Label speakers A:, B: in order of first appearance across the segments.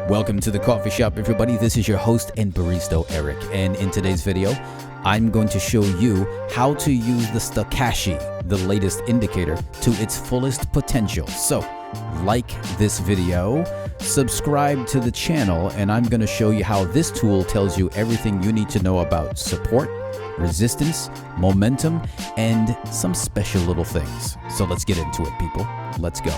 A: Welcome to the coffee shop, everybody. This is your host and barista, Eric. And in today's video, I'm going to show you how to use the Stocashi, the latest indicator, to its fullest potential. So, like this video, subscribe to the channel, and I'm going to show you how this tool tells you everything you need to know about support, resistance, momentum, and some special little things. So let's get into it, people. Let's go.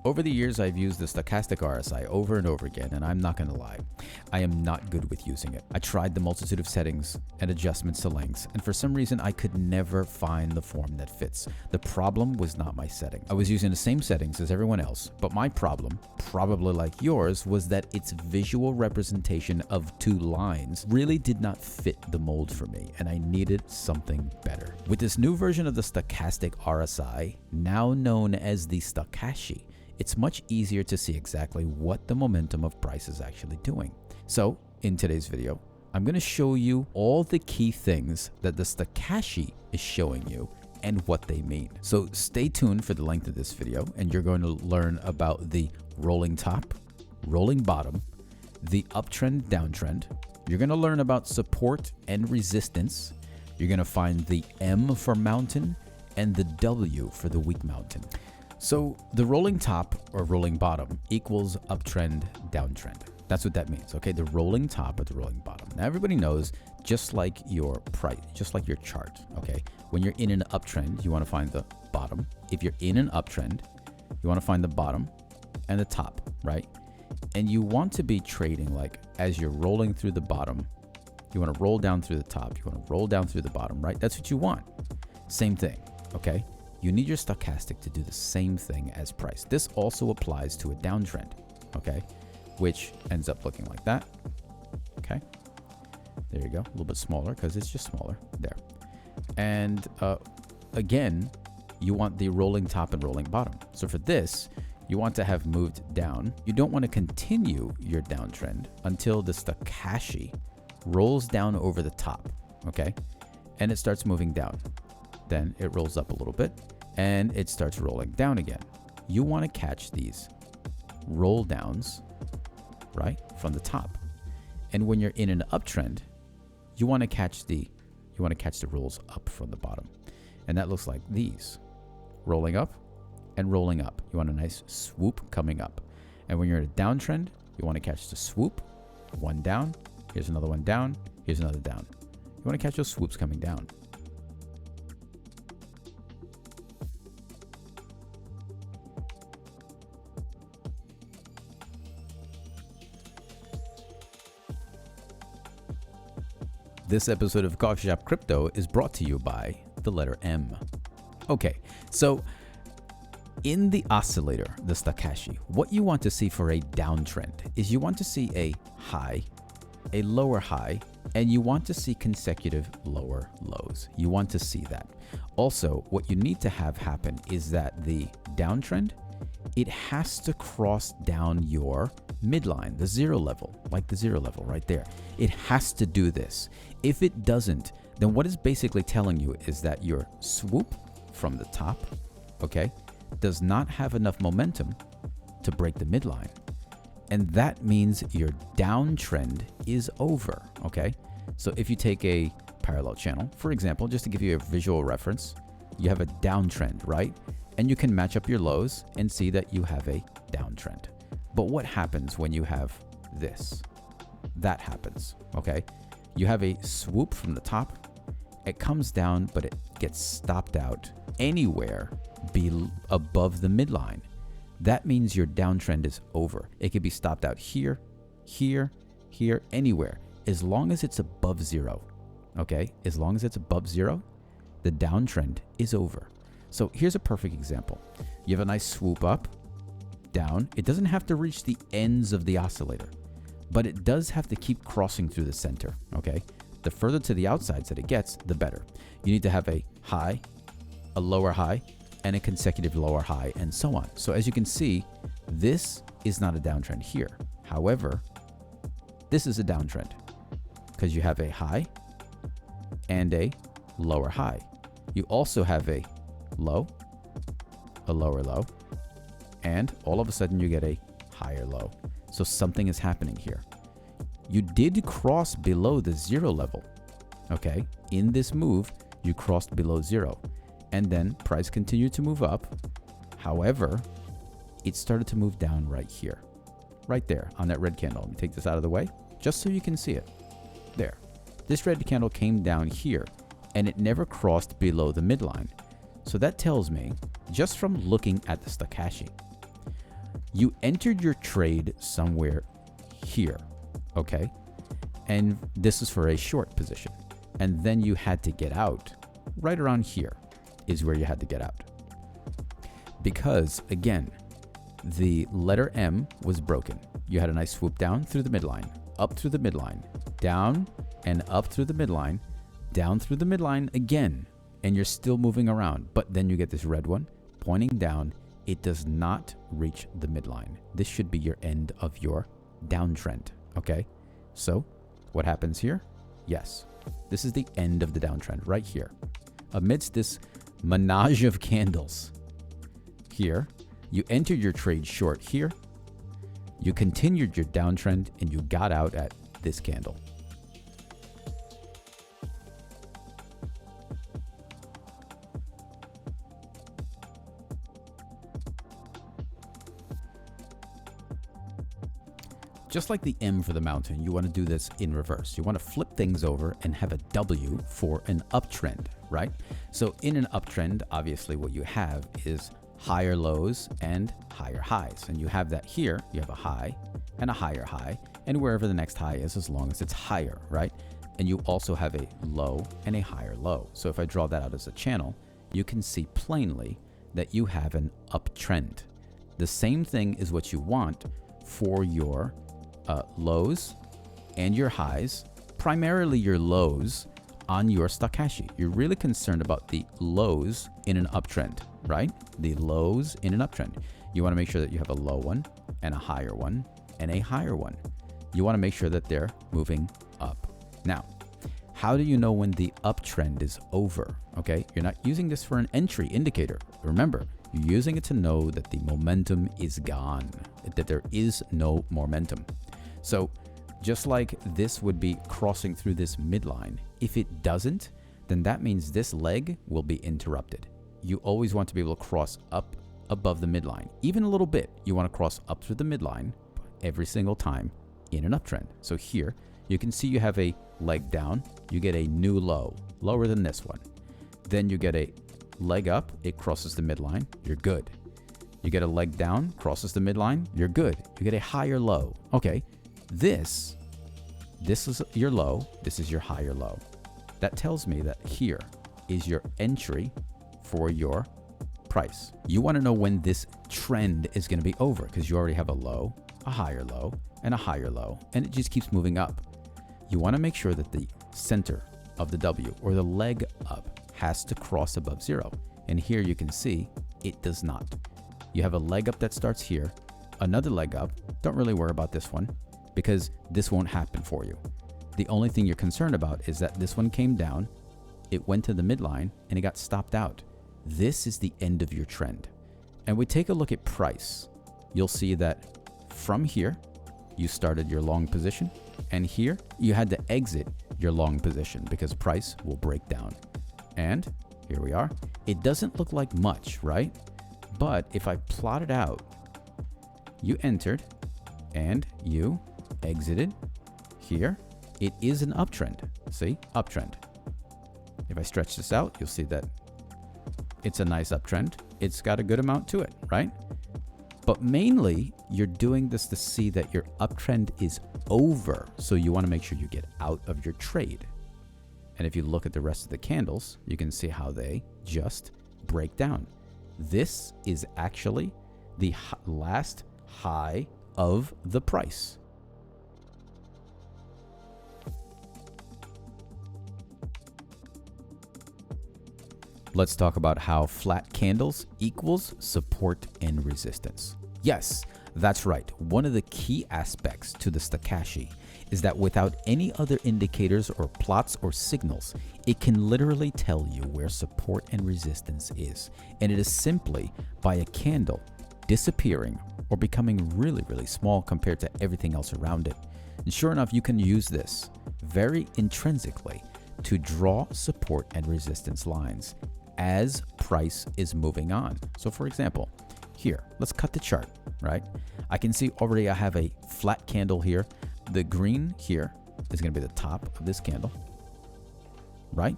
A: Over the years, I've used the stochastic RSI over and over again, and I'm not going to lie, I am not good with using it. I tried the multitude of settings and adjustments to lengths, and for some reason, I could never find the form that fits. The problem was not my setting. I was using the same settings as everyone else, but my problem, probably like yours, was that its visual representation of two lines really did not fit the mold for me, and I needed something better. With this new version of the stochastic RSI, now known as the Stocashi, it's much easier to see exactly what the momentum of price is actually doing. So in today's video, I'm going to show you all the key things that the Stocashi is showing you and what they mean. So stay tuned for the length of this video, and you're going to learn about the rolling top, rolling bottom, the uptrend, downtrend. You're going to learn about support and resistance. You're going to find the M for mountain and the W for the weak mountain. So the rolling top or rolling bottom equals uptrend, downtrend. That's what that means, okay? The rolling top or the rolling bottom. Now everybody knows, just like your price, just like your chart, okay? When you're in an uptrend, you want to find the bottom. If you're in an uptrend, you want to find the bottom and the top, right? And you want to be trading like as you're rolling through the bottom, you want to roll down through the top, you want to roll down through the bottom, right? That's what you want. Same thing, okay? You need your stochastic to do the same thing as price. This also applies to a downtrend, okay? Which ends up looking like that, okay? There you go, a little bit smaller because it's just smaller, there. And again, you want the rolling top and rolling bottom. So for this, you want to have moved down. You don't want to continue your downtrend until the Stocashi rolls down over the top, okay? And it starts moving down. Then it rolls up a little bit and it starts rolling down again. You want to catch these roll downs, right, from the top. And when you're in an uptrend, you want to catch the rolls up from the bottom. And that looks like these, rolling up and rolling up. You want a nice swoop coming up. And when you're in a downtrend, you want to catch the swoop, one down, here's another one down, here's another down. You want to catch those swoops coming down. This episode of Coffee Shop Crypto is brought to you by the letter M. Okay, so in the oscillator, the Stocashi, what you want to see for a downtrend is you want to see a high, a lower high, and you want to see consecutive lower lows. You want to see that. Also, what you need to have happen is that the downtrend, it has to cross down your midline, the zero level, like the zero level right there. It has to do this. If it doesn't, then what it's basically telling you is that your swoop from the top, okay, does not have enough momentum to break the midline. And that means your downtrend is over, okay? So if you take a parallel channel, for example, just to give you a visual reference, you have a downtrend, right? And you can match up your lows and see that you have a downtrend. But what happens when you have this? That happens, okay? You have a swoop from the top. It comes down, but it gets stopped out anywhere above the midline. That means your downtrend is over. It could be stopped out here, here, here, anywhere, as long as it's above zero, okay? As long as it's above zero, the downtrend is over. So here's a perfect example. You have a nice swoop up, down. It doesn't have to reach the ends of the oscillator, but it does have to keep crossing through the center, okay? The further to the outsides that it gets, the better. You need to have a high, a lower high, and a consecutive lower high, and so on. So as you can see, this is not a downtrend here. However, This is a downtrend because you have a high and a lower high. You also have a low, a lower low, and all of a sudden you get a higher low. So something is happening here. You did cross below the 0 level. Okay, in this move, you crossed below 0, and then price continued to move up. However, it started to move down right here, right there on that red candle. Let me take this out of the way just so you can see it. There. This red candle came down here, and it never crossed below the midline. So that tells me, just from looking at the Stocashi, you entered your trade somewhere here, okay? And this is for a short position. And then you had to get out. Right around here is where you had to get out. Because, again, the letter M was broken. You had a nice swoop down through the midline, up through the midline, down and up through the midline, down through the midline again, and you're still moving around. But then you get this red one pointing down. It does not reach the midline. This should be your end of your downtrend, okay? So what happens here? Yes, this is the end of the downtrend right here. Amidst this menage of candles here, you entered your trade short here, you continued your downtrend, and you got out at this candle. Just like the M for the mountain, you want to do this in reverse. You want to flip things over and have a W for an uptrend, right? So in an uptrend, obviously what you have is higher lows and higher highs. And you have that here. You have a high and a higher high, and wherever the next high is, as long as it's higher, right? And you also have a low and a higher low. So if I draw that out as a channel, you can see plainly that you have an uptrend. The same thing is what you want for your lows and your highs, primarily your lows on your Stocashi. You're really concerned about the lows in an uptrend, right? The lows in an uptrend. You want to make sure that you have a low one and a higher one and a higher one. You want to make sure that they're moving up. Now, how do you know when the uptrend is over? Okay, you're not using this for an entry indicator. Remember, you're using it to know that the momentum is gone, that there is no momentum. So just like this would be crossing through this midline, if it doesn't, then that means this leg will be interrupted. You always want to be able to cross up above the midline. Even a little bit, you want to cross up through the midline every single time in an uptrend. So here, you can see you have a leg down, you get a new low, lower than this one. Then you get a leg up, it crosses the midline, you're good. You get a leg down, crosses the midline, you're good. You get a higher low. Okay, this is your low, this is your higher low. That tells me that here is your entry for your price. You want to know when this trend is going to be over because you already have a low, a higher low, and a higher low, and it just keeps moving up. You want to make sure that the center of the W or the leg up has to cross above 0. And here you can see it does not. You have a leg up that starts here, another leg up. Don't really worry about this one because this won't happen for you. The only thing you're concerned about is that this one came down, it went to the midline, and it got stopped out. This is the end of your trend. And we take a look at price. You'll see that from here, you started your long position, and here you had to exit your long position because price will break down. And here we are. It doesn't look like much, right? But if I plot it out, you entered and you exited here. It is an uptrend. See, uptrend. If I stretch this out, you'll see that it's a nice uptrend. It's got a good amount to it, right? But mainly, you're doing this to see that your uptrend is over. So you want to make sure you get out of your trade. And if you look at the rest of the candles, you can see how they just break down. This is actually the last high of the price. Let's talk about how flat candles equals support and resistance. Yes, that's right. One of the key aspects to the Stocashi is that without any other indicators or plots or signals, it can literally tell you where support and resistance is. And it is simply by a candle disappearing or becoming really, really small compared to everything else around it. And sure enough, you can use this very intrinsically to draw support and resistance lines as price is moving on. So for example, here, let's cut the chart, right? I can see already I have a flat candle here. The green here is going to be the top of this candle, right?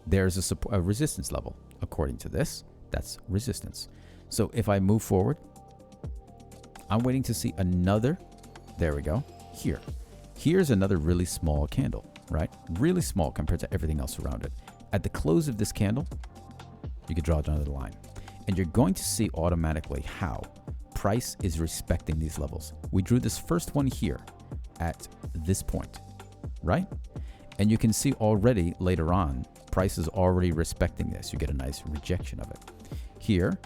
A: There's a resistance level. According to this, that's resistance. So if I move forward, I'm waiting to see another, there we go, here. Here's another really small candle, right? Really small compared to everything else around it. At the close of this candle, you could draw another line. And you're going to see automatically how price is respecting these levels. We drew this first one here at this point, right? And you can see already later on, price is already respecting this. You get a nice rejection of it. Here,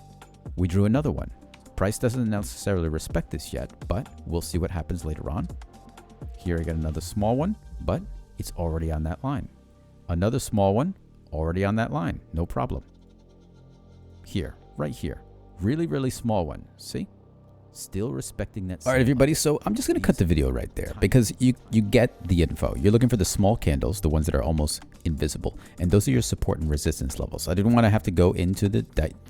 A: we drew another one. Price doesn't necessarily respect this yet, but we'll see what happens later on. Here I got another small one, but it's already on that line. Another small one, already on that line, no problem. Here, right here, really, really small one, see? Still respecting that. All right, everybody, so I'm just going to cut the video right there because you get the info. You're looking for the small candles, the ones that are almost invisible, and those are your support and resistance levels. I didn't want to have to go into the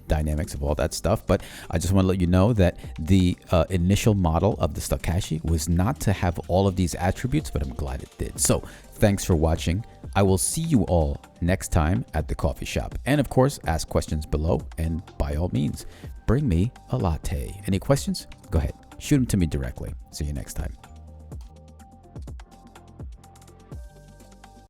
A: dynamics of all that stuff, but I just want to let you know that the initial model of the Stocashi was not to have all of these attributes, but I'm glad it did. So thanks for watching. I will see you all next time at the coffee shop. And of course, ask questions below, and by all means, bring me a latte. Any questions? Go ahead, shoot them to me directly. See you next time.